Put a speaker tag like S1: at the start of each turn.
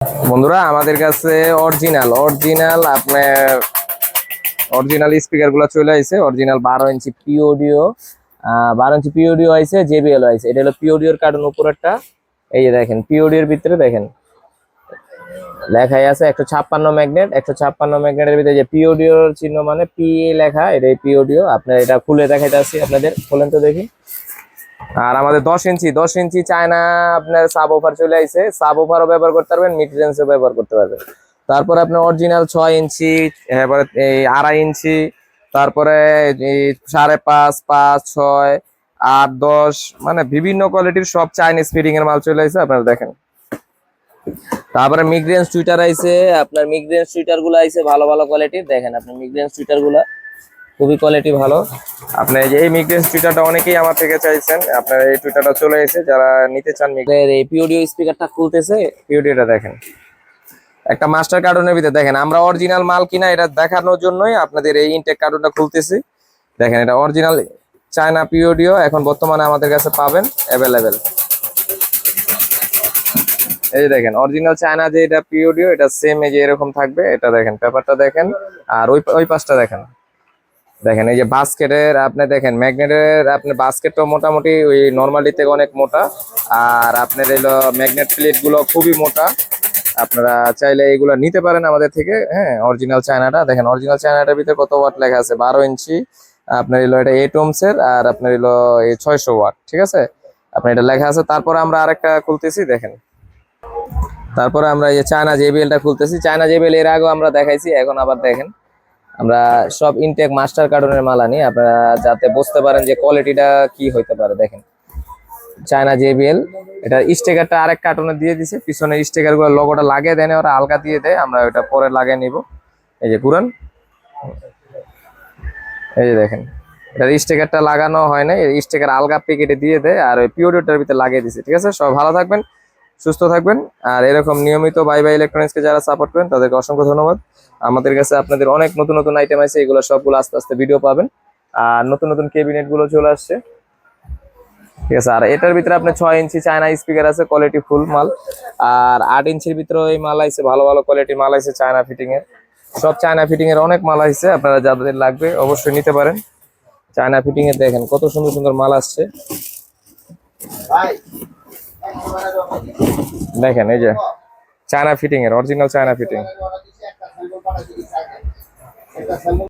S1: বন্ধুরা আমাদের কাছে অরিজিনাল আপনার অরিজিনাল স্পিকার গুলো চলে আসছে। অরিজিনাল 12 ইঞ্চি পিওডিও 12 ইঞ্চি পিওডিও আছে, জেবিএল আছে। এটা হলো পিওডিওর কার্টুন উপরেরটা। এই যে দেখেন পিওডিওর ভিতরে দেখেন লেখাই আছে 156 ম্যাগনেট। 156 ম্যাগনেটের ভিতরে যে পিওডিওর চিহ্ন মানে পিএ লেখা, এটাই পিওডিও। আপনার এটা খুলে দেখাইতেছি আপনাদের, খোলেন তো দেখি। আর আমাদের 10 ইঞ্চি চায়না আপনার সাব অফার চলে আসছে। সাব অফারও ব্যবহার করতে পারবেন, মিড রেঞ্জও ব্যবহার করতে পারবেন। তারপরে আপনার অরিজিনাল 6 ইঞ্চি, এবারে এই 2.5 ইঞ্চি, তারপরে এই 5.5, 5, 6, 8, 10 মানে বিভিন্ন কোয়ালিটির সব চাইনিজ ফিটিং এর মাল চলে আসছে। আপনারা দেখেন। তারপরে মিড রেঞ্জ টুইটার আইছে, আপনার মিড রেঞ্জ টুইটার গুলো আইছে ভালো ভালো কোয়ালিটির। দেখেন আপনি মিড রেঞ্জ টুইটার গুলা খুবই কোয়ালিটি ভালো। আপনি এই মিগরেন্স টুইটারটা অনেকেই আমার থেকে চাইছেন, আপনার এই টুইটারটা চলে এসেছে। যারা নিতে চান এই পিওডিও স্পিকারটা খুলতেছে, পিওডিওটা দেখেন একটা মাস্টার কার্টুনের ভিতরে। দেখেন আমরা অরিজিনাল মাল কিনা এটা দেখানোর জন্যই আপনাদের এই ইনটেক কার্টুনটা খুলতেছি। দেখেন এটা অরিজিনাল চায়না পিওডিও, এখন বর্তমানে আমাদের কাছে পাবেন অ্যাভেলেবেল। এই দেখেন অরিজিনাল চায়না যে এটা পিওডিও, এটা সেম এই যে এরকম থাকবে। এটা দেখেন পেপারটা দেখেন, আর ওই পাশটা দেখেন। দেখেন এই যে বাস্কেটের আপনি দেখেন ম্যাগনেটের আপনার বাস্কেটটা মোটামুটি ওই নর্মালি থেকে অনেক মোটা। আর আপনার এলো ম্যাগনেট প্লেট গুলো খুবই মোটা। আপনারা চাইলে এগুলো নিতে পারেন আমাদের থেকে। হ্যাঁ, অরিজিনাল চায়নাটা দেখেন, অরিজিনাল চায়নাটার ভিতরে কত ওয়াট লেখা আছে, 12 ইঞ্চি। আপনার এলো এটা 8 ওহমসের, আর আপনার এলো এই 600 ওয়াট। ঠিক আছে, আপনার এটা লেখা আছে। তারপরে আমরা আরেকটা খুলতেছি দেখেন। তারপরে আমরা এই যে চায়না জেবিএলটা খুলতেছি। চায়না জেবিএল এর আগেও আমরা দেখাইছি, এখন আবার দেখেন। আমরা সব ইনটেক মাস্টার কার্টুনের মাল আনি, আপনারা যাতে বুঝতে পারেন যে কোয়ালিটিটা কি হইতে পারে। দেখেন চায়না জেবিএল, এটা স্টিকারটা আরেক কার্টুনে দিয়ে দিছে। পিছনে স্টিকার গুলো লোগোটা লাগিয়ে দেয় না, ওরা আলগা দিয়ে দেয়, আমরা ওটা পরে লাগিয়ে নিব। এই যে পুরান, এই যে দেখেন এটার স্টিকারটা লাগানো হয় না, এই স্টিকার আলগা প্যাকেটে দিয়ে দেয়, আর ওই পিওরিটার ভিতরে লাগিয়ে দিছে। ঠিক আছে, সব ভালো থাকবেন, সুস্থ থাকবেন। আর এরকম নিয়মিত বাই বাই ইলেকট্রনিক্সকে যারা সাপোর্ট করেন তাদেরকে অসংখ্য ধন্যবাদ। আমাদের কাছে আপনাদের অনেক নতুন নতুন আইটেম আছে, এগুলো সবগুলো আস্তে আস্তে ভিডিও পাবেন। আর নতুন নতুন ক্যাবিনেট গুলো চলে আসছে। ঠিক আছে, আর এটার ভিতরে আপনার 6 ইঞ্চি চায়না স্পিকার আছে, কোয়ালিটি ফুল মাল। আর 8 ইঞ্চির ভিতরে ওই মাল আছে, ভালো ভালো কোয়ালিটি মাল আছে চায়না ফিটিং এর। সব চায়না ফিটিং এর অনেক মাল আছে, আপনারা যাদের লাগবে অবশ্যই নিতে পারেন। চায়না ফিটিং এর দেখেন কত সুন্দর সুন্দর মাল আসছে। দেখেন এই যে চায়না ফিটিং এর, অরিজিনাল চায়না ফিটিং।